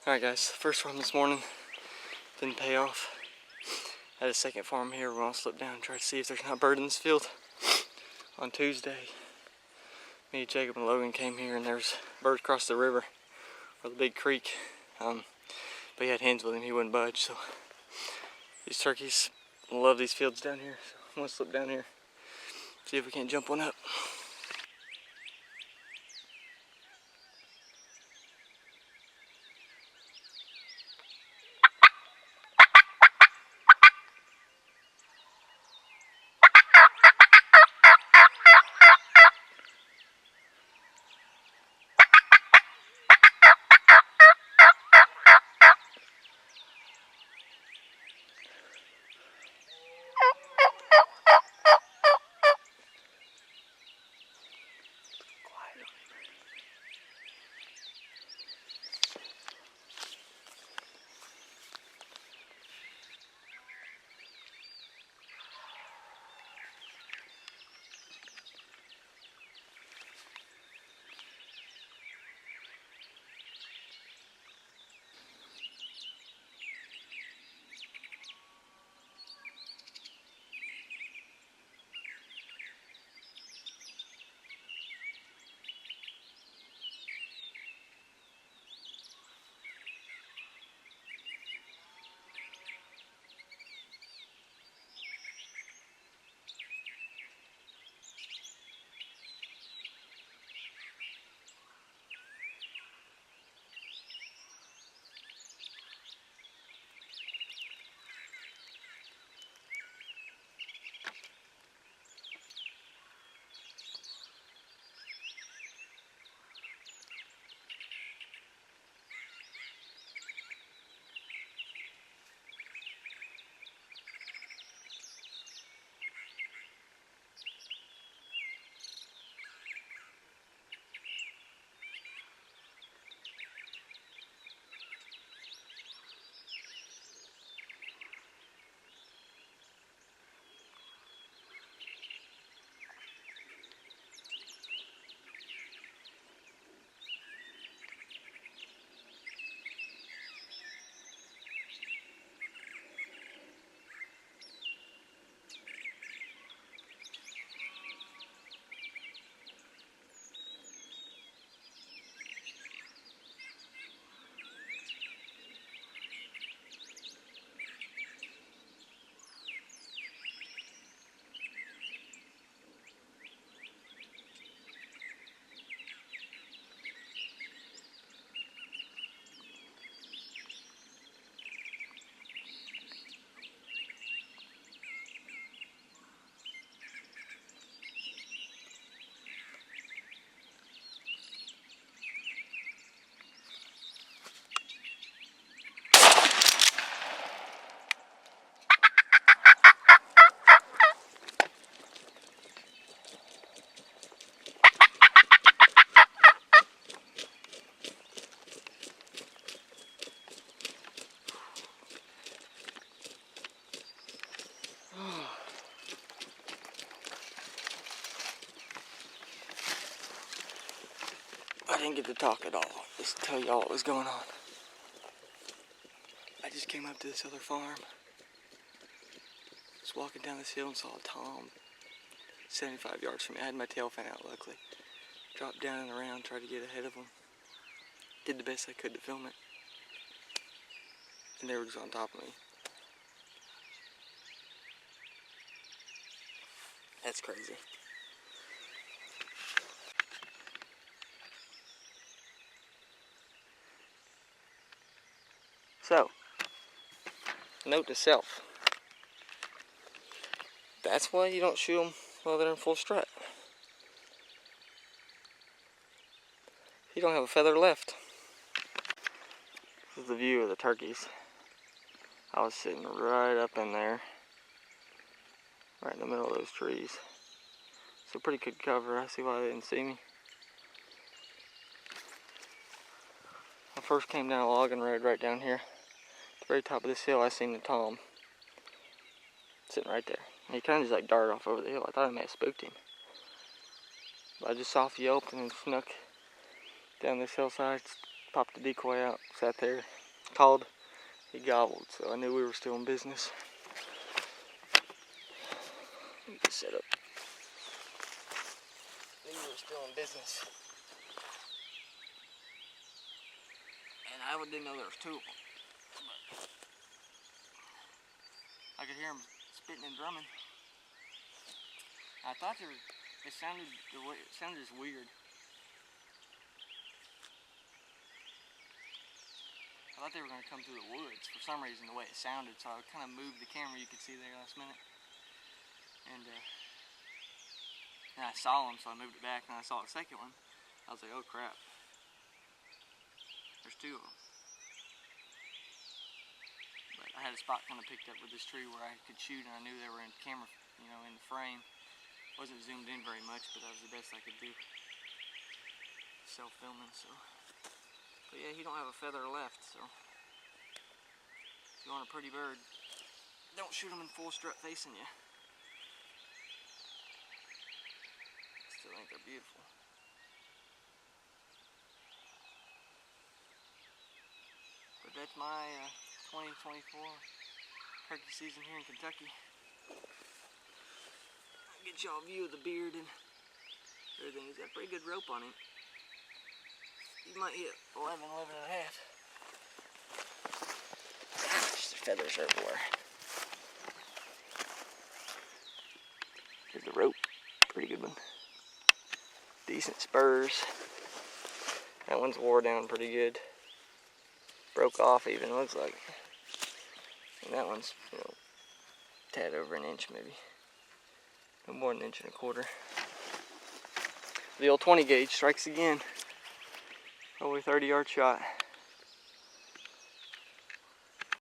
Alright guys, first farm this morning didn't pay off. Had a second farm here. We're gonna slip down and try to see if there's not a bird in this field. On Tuesday, me, Jacob, and Logan came here and there's birds across the river or the big creek. But he had hens with him, he wouldn't budge. So these turkeys love these fields down here. So I'm gonna slip down here, see if we can't jump one up. I didn't get to talk at all, just to tell y'all what was going on. I just came up to this other farm. Just walking down this hill and saw a tom 75 yards from me. I had my tail fan out, luckily. Dropped down and around, tried to get ahead of them. Did the best I could to film it. And they were just on top of me. That's crazy. So, note to self. That's why you don't shoot them while they're in full strut. You don't have a feather left. This is the view of the turkeys. I was sitting right up in there, right in the middle of those trees. So pretty good cover. I see why they didn't see me. I first came down a logging road right down here. At the very top of this hill, I seen the tom sitting right there. And he kind of just like darted off over the hill. I thought I may have spooked him. But I just soft yelped and then snuck down this hillside, popped the decoy out, sat there, called, he gobbled, so I knew we were still in business. Let me get set up. Knew we were still in business. And I didn't know there was two of them. I could hear them spitting and drumming. I thought it sounded just weird. I thought they were going to come through the woods for some reason, the way it sounded, so I kind of moved the camera you could see there last minute. And I saw them, so I moved it back, and I saw the second one. I was like, oh crap. There's two of them. But I had a spot kind of picked up with this tree where I could shoot, and I knew they were in camera, you know, in the frame. Wasn't zoomed in very much, but that was the best I could do. Self-filming, so. But yeah, he don't have a feather left, so. If you want a pretty bird, don't shoot them in full strut facing you. Still think they're beautiful. But that's my 2024 turkey season here in Kentucky. I'll get y'all a view of the beard and everything. He's got a pretty good rope on him. He might hit 11 and a half. Gosh, there's feathers everywhere. Here's the rope. Pretty good one. Decent spurs. That one's wore down pretty good. Broke off even, looks like. And that one's, you know, tad over an inch maybe. No more than an inch and a quarter. The old 20 gauge strikes again. Probably 30-yard shot.